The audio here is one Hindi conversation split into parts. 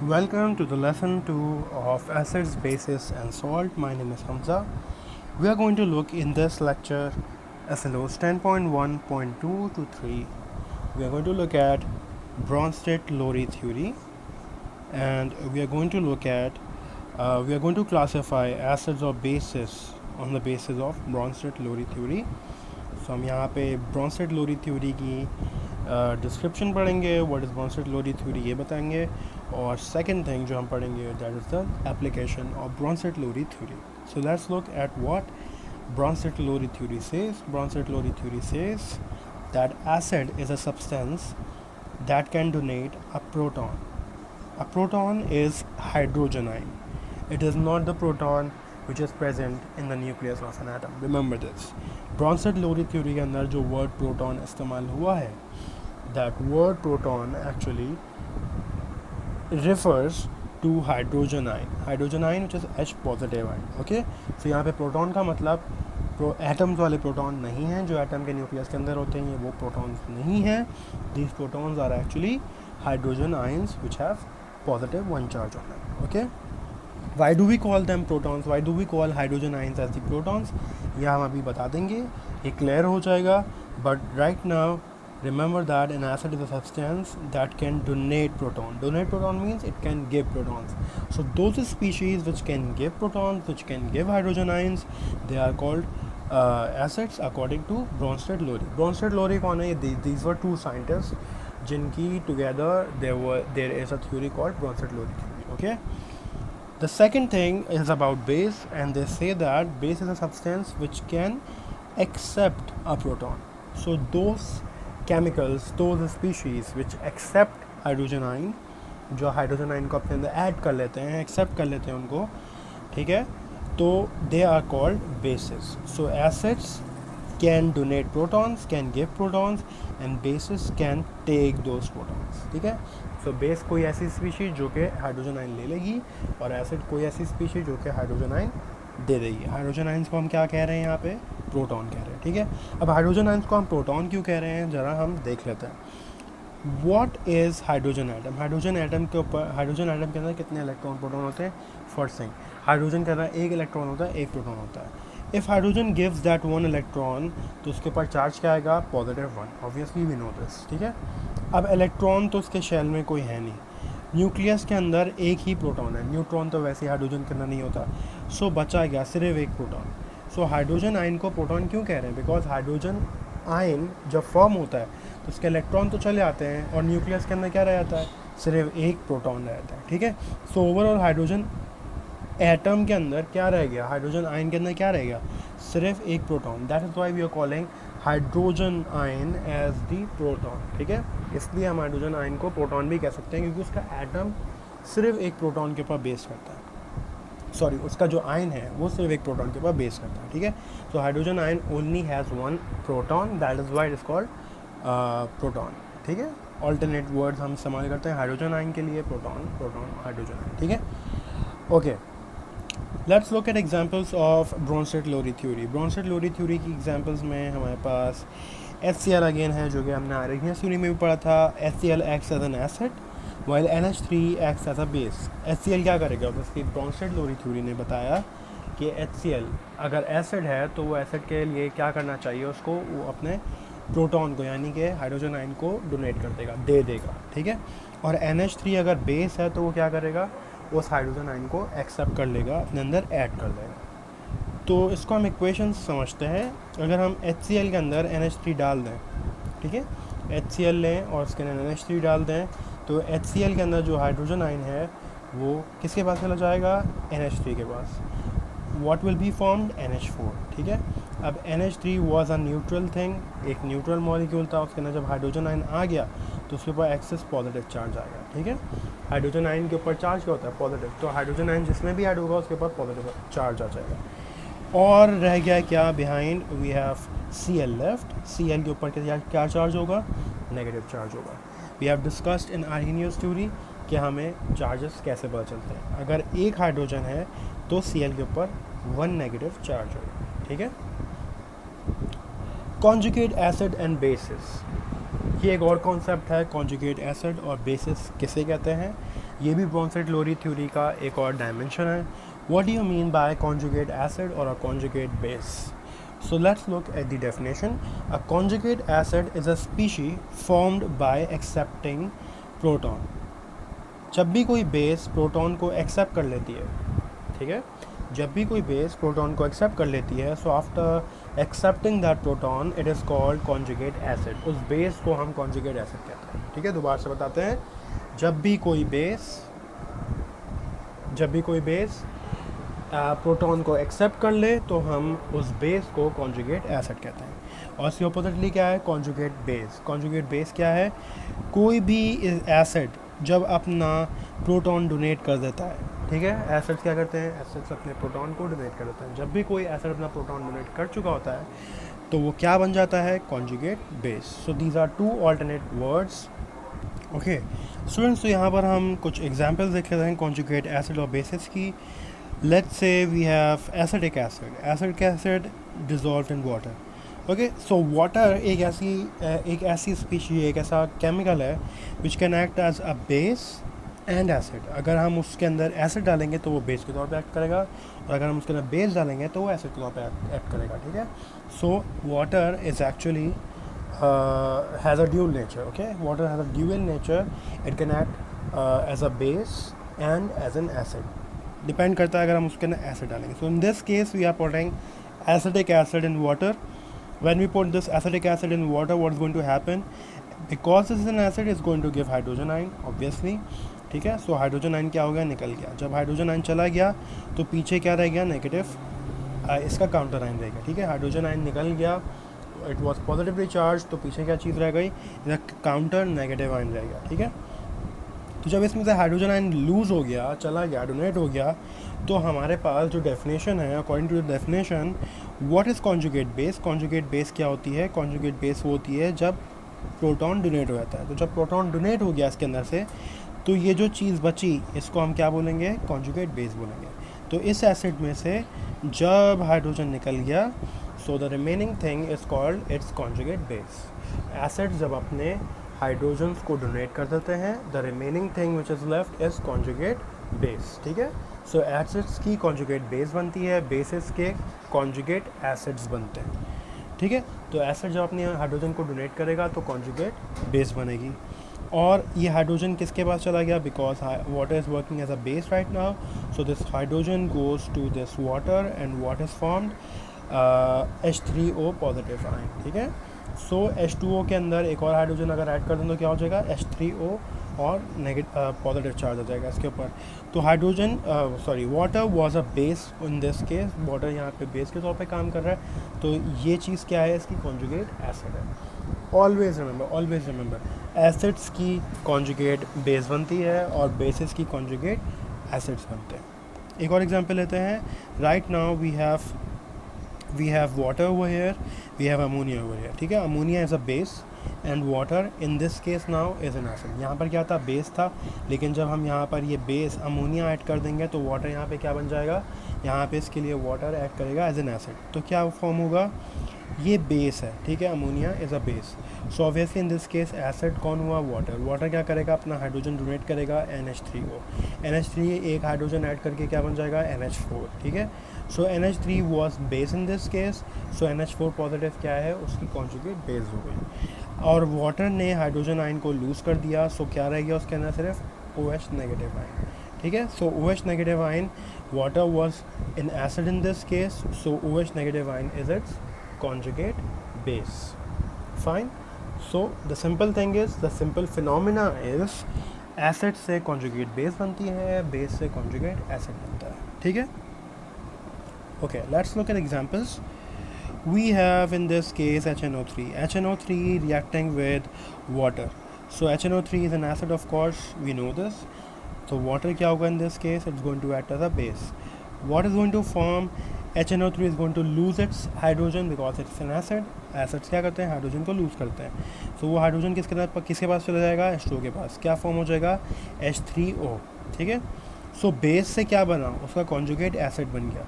Welcome to the lesson 2 of acids, bases and salt. My name is Hamza. We are going to look in this lecture SLOs 10.1.2 to 3. We are going to look at Bronsted-Lowry theory, and we are going to classify acids or bases on the basis of Bronsted-Lowry theory. So हम यहाँ पे Bronsted-Lowry theory की डिस्क्रिप्शन पढ़ेंगे, व्हाट इज़ Bronsted-Lowry theory ये बताएंगे, और सेकंड थिंग जो हम पढ़ेंगे that is the application of Bronsted-Lowry theory. So let's look at what Bronsted-Lowry theory says. Bronsted-Lowry theory says that acid is a substance that can donate a proton. A proton is hydrogen ion. It is not the proton which is present in the nucleus of an atom. Remember this. Bronsted-Lowry theory के अंदर जो word proton इस्तेमाल हुआ है, that word proton actually refers to hydrogen ion which is H positive ion. Okay, so यहाँ पे proton का मतलब एटम्स वाले प्रोटॉन नहीं हैं जो एटम के न्यूक्लियस के अंदर होते हैं, ये वो प्रोटॉन्स नहीं हैं. These protons are actually hydrogen ions which have positive one charge on them. Okay, why do we call them protons, why do we call hydrogen ions as the protons, यह हम अभी बता देंगे, ये क्लियर हो जाएगा. But right now remember that an acid is a substance that can donate proton. Donate proton means it can give protons. So those species which can give protons, which can give hydrogen ions, they are called acids according to Bronsted-Lowry. Bronsted-Lowry कौन है? These were two scientists जिनकी together there is a theory called Bronsted-Lowry theory. Okay. The second thing is about base, and they say that base is a substance which can accept a proton. So those chemicals, those species which accept hydrogen ion, जो हाइड्रोजन आयन को अपने अंदर ऐड कर लेते हैं, एक्सेप्ट कर लेते हैं उनको, ठीक है, तो they are called bases. So acids can donate protons, can give protons, and bases can take those protons. ठीक है, सो बेस कोई ऐसी स्पीशीज जो कि हाइड्रोजन आयन ले लेगी, और एसिड कोई ऐसी स्पीशीज जो कि हाइड्रोजन आयन दे देगी. हाइड्रोजन आयंस को हम क्या कह रहे हैं यहाँ पे? प्रोटॉन कह रहे हैं. ठीक है, अब हाइड्रोजन आयंस को हम प्रोटॉन क्यों कह रहे हैं ज़रा हम देख लेते हैं. What is hydrogen atom? Hydrogen atom के ऊपर, हाइड्रोजन एटम के अंदर कितने इलेक्ट्रॉन प्रोटॉन होते हैं? फर्स्ट थिंग, हाइड्रोजन के अंदर एक इलेक्ट्रॉन होता है, एक प्रोटॉन होता है. If hydrogen gives that one electron, तो उसके ऊपर चार्ज क्या आएगा? Positive one. Obviously we know this. ठीक है, अब इलेक्ट्रॉन तो उसके शेल में कोई है नहीं, न्यूक्लियस के अंदर एक ही प्रोटॉन है, न्यूट्रॉन तो वैसे हाइड्रोजन के अंदर नहीं होता. सो बचा गया सिर्फ एक प्रोटॉन. सो हाइड्रोजन आयन को प्रोटॉन क्यों कह रहे हैं? बिकॉज हाइड्रोजन आयन जब फॉर्म होता है तो उसके इलेक्ट्रॉन तो चले आते हैं, और न्यूक्लियस के अंदर क्या रह जाता है? सिर्फ एक प्रोटॉन रहता है. ठीक है, सो ओवरऑल हाइड्रोजन एटम के अंदर क्या रह गया? हाइड्रोजन आयन के अंदर क्या रह गया? सिर्फ एक proton. That is why we are calling hydrogen ion as the proton. ठीक है, इसलिए हम हाइड्रोजन आयन को प्रोटॉन भी कह सकते हैं, क्योंकि उसका एटम सिर्फ एक प्रोटॉन के ऊपर बेस करता है. सॉरी, उसका जो आयन है वो सिर्फ एक प्रोटॉन के ऊपर बेस करता है. ठीक है, तो hydrogen ion only has one proton, that is why it is called proton. ठीक है, ऑल्टरनेट वर्ड्स हम इस्तेमाल करते हैं हाइड्रोजन आयन के लिए, प्रोटॉन, प्रोटॉन, हाइड्रोजन आयन. ठीक है, okay, let's look at examples of Bronsted-Lowry theory. Bronsted-Lowry theory की एग्जांपल्स में हमारे पास HCl अगेन है, जो कि हमने आर्गेनियस थ्योरी में भी पढ़ा था. HCl acts as an acid while NH3 acts as a base. HCl क्या करेगा? उसकी Bronsted-Lowry theory ने बताया कि HCl अगर एसिड है तो वो एसिड के लिए क्या करना चाहिए उसको? वो अपने प्रोटॉन को, यानी कि हाइड्रोजन आयन को डोनेट कर देगा, दे देगा. ठीक है, और NH3 अगर बेस है तो वो क्या करेगा? उस हाइड्रोजन आयन को एक्सेप्ट कर लेगा, अपने अंदर ऐड कर लेगा. तो इसको हम इक्वेशन समझते हैं. अगर हम HCl के अंदर NH3 डाल दें, ठीक है, HCl लें और उसके अंदर NH3 डाल दें, तो HCl के अंदर जो हाइड्रोजन आयन है वो किसके पास चला जाएगा? NH3 के पास. What will be formed? NH4. ठीक है, अब NH3 was a neutral thing, एक न्यूट्रल मॉलिक्यूल था, उसके अंदर जब हाइड्रोजन आयन आ गया तो उसके ऊपर एक्सेस पॉजिटिव चार्ज आएगा. ठीक है, हाइड्रोजन आयन के ऊपर चार्ज क्या होता है? पॉजिटिव. तो हाइड्रोजन आयन जिसमें भी ऐड होगा उसके ऊपर पॉजिटिव चार्ज आ जाएगा. और रह गया क्या behind? We have Cl left. Cl के ऊपर क्या चार्ज होगा? नेगेटिव चार्ज होगा. We have discussed in Arrhenius theory कि हमें चार्जेस कैसे पता चलते हैं. अगर एक हाइड्रोजन है तो Cl के ऊपर वन नेगेटिव चार्ज होगा. ठीक है, कॉन्जुगेट एसिड एंड बेसिस, ये एक और कॉन्सेप्ट है. कॉन्जुगेट एसिड और बेसिस किसे कहते हैं? ये भी ब्रोंसेट-लोरी थ्योरी का एक और डायमेंशन है. What do you mean by conjugate acid और a conjugate base? So let's look at the definition. A conjugate acid is a species formed by accepting proton. जब भी कोई बेस प्रोटॉन को एक्सेप्ट कर लेती है, ठीक है, जब भी कोई बेस प्रोटॉन को एक्सेप्ट कर लेती है, so after accepting that proton it is called conjugate acid. उस बेस को हम कॉन्जुगेट एसिड कहते हैं. ठीक है, दोबारा से बताते हैं. जब भी कोई बेस प्रोटॉन को एक्सेप्ट कर ले तो हम उस बेस को कॉन्जुगेट एसिड कहते हैं. और इसके अपोजिटली क्या है? Conjugate base. कॉन्जुगेट बेस क्या है? कोई भी एसिड जब अपना प्रोटॉन डोनेट कर देता है, ठीक है, एसिड्स क्या करते हैं? एसिड्स अपने प्रोटॉन को डोनेट कर देते हैं. जब भी कोई एसिड अपना प्रोटॉन डोनेट कर चुका होता है तो वो क्या बन जाता है? Conjugate base. So these are two alternate words. Okay students, तो यहाँ पर हम कुछ एग्जाम्पल्स देख रहे हैं कॉन्जुगेट एसिड और बेसिस की. Let's say we have acetic acid. Acetic acid dissolved in water. Okay, so water एक ऐसी species, एक ऐसा chemical है which can act as a base and acid. अगर हम उसके अंदर acid डालेंगे तो वो base के तौर पे act करेगा, और अगर हम उसके अंदर base डालेंगे तो वो acid के तौर पे act करेगा. ठीक है, so water is actually has a dual nature. Okay, water has a dual nature. It can act as a base and as an acid. Depend करता है अगर हम उसके अंदर एसिड डालेंगे. So in this case we are putting acetic acid in water. When we put this acetic acid in water, what is going to happen? Because this is an acid is going to give hydrogen ion obviously. ठीक है, सो हाइड्रोजन आयन क्या हो गया? निकल गया. जब हाइड्रोजन आयन चला गया तो पीछे क्या रह गया? नेगेटिव, इसका काउंटर आयन रह गया. ठीक है, हाइड्रोजन आयन निकल गया, इट वॉज पॉजिटिवली चार्ज, तो पीछे क्या चीज़ रह गई? काउंटर नेगेटिव आयन रह गया. ठीक है, तो जब इसमें से हाइड्रोजन आयन लूज़ हो गया, चला गया, डोनेट हो गया, तो हमारे पास जो डेफिनेशन है, according to the definition, what is conjugate base? Conjugate base क्या होती है? कॉन्जुगेट बेस वो होती है जब प्रोटॉन डोनेट हो जाता है. तो जब प्रोटॉन डोनेट हो गया इसके अंदर से, तो ये जो चीज़ बची इसको हम क्या बोलेंगे? कॉन्जुगेट बेस बोलेंगे. तो इस एसिड में से जब हाइड्रोजन निकल गया, so the remaining thing is called its conjugate base. Acid जब अपने हाइड्रोजन्स को डोनेट कर देते हैं, the remaining thing which is left is conjugate base. ठीक है, सो एसिड्स की कॉन्जुगेट बेस बनती है, बेसिस के कॉन्जुगेट एसिड्स बनते हैं. ठीक है, तो एसिड जब अपने हाइड्रोजन को डोनेट करेगा तो कॉन्जुगेट बेस बनेगी. और ये हाइड्रोजन किसके पास चला गया? Because water is working as a base right now, so this hydrogen goes to this water and what is formed H3O positive ion. ठीक है, सो H2O के अंदर एक और हाइड्रोजन अगर ऐड कर दें तो क्या हो जाएगा? H3O और नेगेटिव पॉजिटिव चार्ज हो जाएगा इसके ऊपर. तो hydrogen water was a base in this case. Water यहाँ पे बेस के तौर पे काम कर रहा है. तो ये चीज़ क्या है? इसकी कॉन्जुगेट एसिड है. ऑलवेज रिमेंबर एसिड्स की कॉन्जुगेट बेस बनती है और बेसिस की कॉन्जुगेट एसिड्स बनते हैं. एक और एग्जांपल लेते हैं. Right now we have water over here, we have ammonia over here. ठीक है, ammonia is a base and water in this case now is an acid. यहाँ पर क्या था? बेस था, लेकिन जब हम यहाँ पर ये बेस अमोनिया ऐड कर देंगे तो वाटर यहाँ पे क्या बन जाएगा? यहाँ पे इसके लिए वाटर ऐड करेगा एज एन एसिड. तो क्या फॉर्म होगा? ये बेस है. ठीक है, ammonia is a base. So obviously in this case acid कौन हुआ? वाटर. वाटर क्या करेगा? अपना हाइड्रोजन डोनेट करेगा NH3O. NH3 एक हाइड्रोजन ऐड करके क्या बन जाएगा? NH4. ठीक है, सो NH3 was base in this case, so NH4 positive क्या है? उसकी कॉन्जुगेट बेस हो गई. और वाटर ने हाइड्रोजन आयन को लूज़ कर दिया, सो क्या रह गया उसके अंदर? सिर्फ OH नेगेटिव आयन. ठीक है, सो OH negative ion, water was in acid in this case, so OH negative ion is it's conjugate base. Fine. So the simple thing is, the simple phenomena is acid से conjugate base बनती है, base से conjugate acid बनता है. ठीक है, okay, let's look at examples. We have in this case HNO3 reacting with water. So HNO3 is an acid, of course, we know this. So water क्या होगा in this case? It's going to act as a base. What is going to form? HNO3 is going to lose its hydrogen because it's an acid. Acids क्या करते हैं? हाइड्रोजन को लूज़ करते हैं. सो वो हाइड्रोजन किसके पास चला जाएगा? H2O के पास. क्या फॉर्म हो जाएगा? H3O. ठीक है, सो बेस से क्या बना? उसका कॉन्जुगेट एसिड बन गया.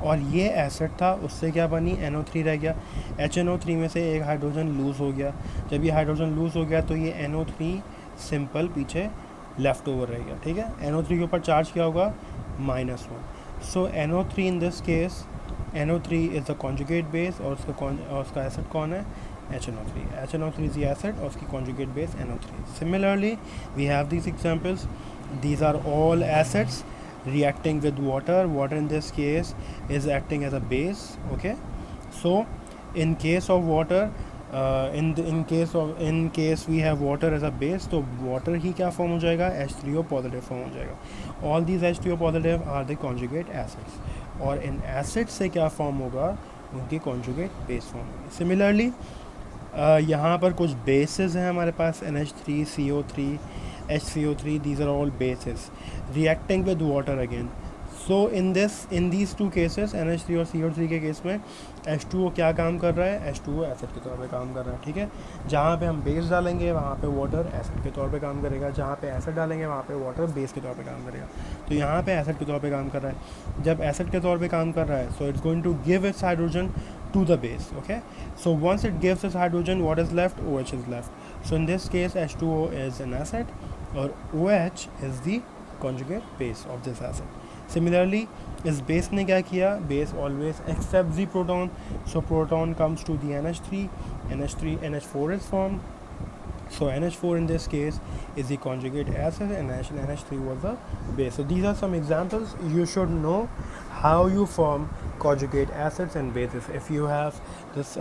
और ये एसिड था, उससे क्या बनी? NO3 रह गया. HNO3 में से एक हाइड्रोजन लूज़ हो गया. जब ये हाइड्रोजन लूज़ हो गया तो ये NO3 सिंपल पीछे लेफ़्ट ओवर रहेगा, ठीक है। NO3 के ऊपर चार्ज क्या होगा, -1। सो NO3 in this case, NO3 is the conjugate base और उसका एसिड कौन है, HNO3। HNO3 is the acid और उसकी conjugate base NO3। Similarly we have these examples. These are all acids reacting with water. Water in this case is acting as a base, okay. So in case of water, in case we have water as a base, तो water ही क्या form हो जाएगा, H3O positive form हो जाएगा। All these H3O positive are the conjugate acids, और इन acids से क्या form होगा, उनकी conjugate base form होगी। Similarly यहाँ पर कुछ bases हैं हमारे पास, NH3, CO3, HCO3, these are all bases reacting with water again. So in these two cases, NH3 और CO3 के केस में H2O क्या काम कर रहा है, H2O एसिड के तौर पे काम कर रहा है, ठीक है। जहाँ पे हम बेस डालेंगे वहाँ पे वाटर एसिड के तौर पे काम करेगा, जहाँ पे एसिड डालेंगे वहाँ पे वाटर बेस के तौर पे काम करेगा। तो यहाँ पे एसिड के तौर पे काम कर रहा है। जब एसिड के तौर पे काम कर रहा है, so it's going to give its hydrogen to the base, okay. So once it gives this hydrogen, what is left, OH is left. So in this case H2O is an acid or OH is the conjugate base of this acid. Similarly इस base ने क्या किया, base always accepts the proton, so proton comes to the NH4 is formed. So NH4 in this case is the conjugate acid and NH3 was the base. So these are some examples. You should know how you form conjugate acids and bases. If you have this,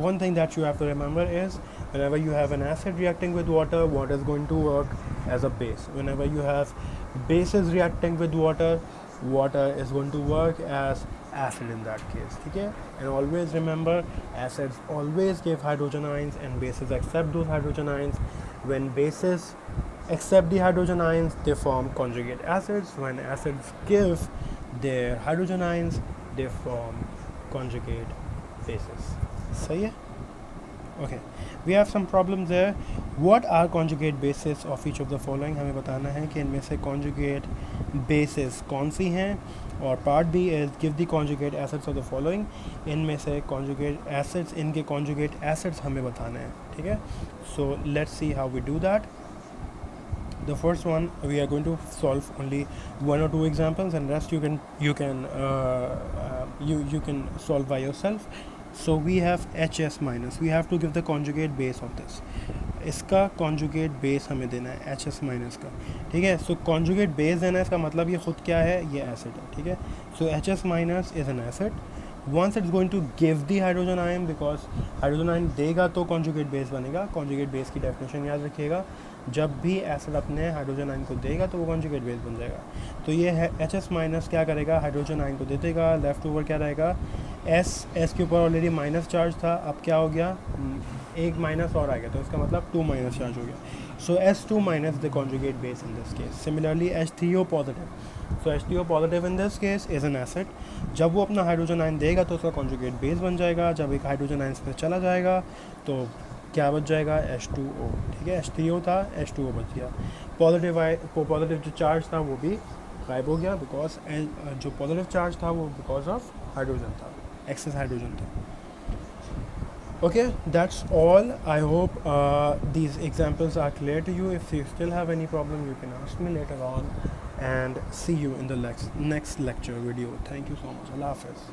one thing that you have to remember is whenever you have an acid reacting with water, water is going to work as a base. Whenever you have bases reacting with water, water is going to work as acid in that case, okay. And always remember, acids always give hydrogen ions and bases accept those hydrogen ions. When bases accept the hydrogen ions, they form conjugate acids. When acids give their hydrogen ions, they form conjugate bases. सही है, okay. We have some problems there. What are conjugate bases of each of the following? हमें बताना है कि इनमें से conjugate bases कौन सी हैं, और part B is give the conjugate acids of the following. इनमें से conjugate acids, इनके conjugate acids हमें बताने हैं, ठीक है। So let's see how we do that. The first one, we are going to solve only one or two examples, and rest you can solve by yourself. So we have HS minus. We have to give the conjugate base of this. इसका conjugate base हमें देना है HS minus का, ठीक है। So conjugate base देना है, इसका मतलब ये खुद क्या है, ये acid है, ठीक है। So HS minus is an acid. Once it's going to give the hydrogen ion, because hydrogen ion देगा तो conjugate base बनेगा। conjugate base की definition याद रखिएगा, जब भी एसिड अपने हाइड्रोजन आयन को देगा तो वो कॉन्जुगेट बेस बन जाएगा। तो ये है HS माइनस क्या करेगा, हाइड्रोजन आयन को दे देगा, लेफ्ट ओवर क्या रहेगा, S के ऊपर ऑलरेडी माइनस चार्ज था, अब क्या हो गया, एक माइनस और आ गया, तो इसका मतलब 2 माइनस चार्ज हो गया। सो S2 minus the conjugate base in this case. Similarly H3O positive, so H3O positive in this case is an acid. जब वो अपना हाइड्रोजन आयन देगा तो उसका कॉन्जुगेट बेस बन जाएगा। जब एक हाइड्रोजन आयन पे चला जाएगा तो क्या बच जाएगा, H2O, ठीक है। H3O था, H2O बच गया। पॉजिटिव जो चार्ज था वो भी गायब हो गया, बिकॉज जो पॉजिटिव चार्ज था वो बिकॉज ऑफ हाइड्रोजन था, एक्सेस हाइड्रोजन था। Okay, that's all. I hope these examples are clear to you. If you still have any problem, you can ask me later on, and see you in the next lecture video. Thank you so much. Allah Hafiz.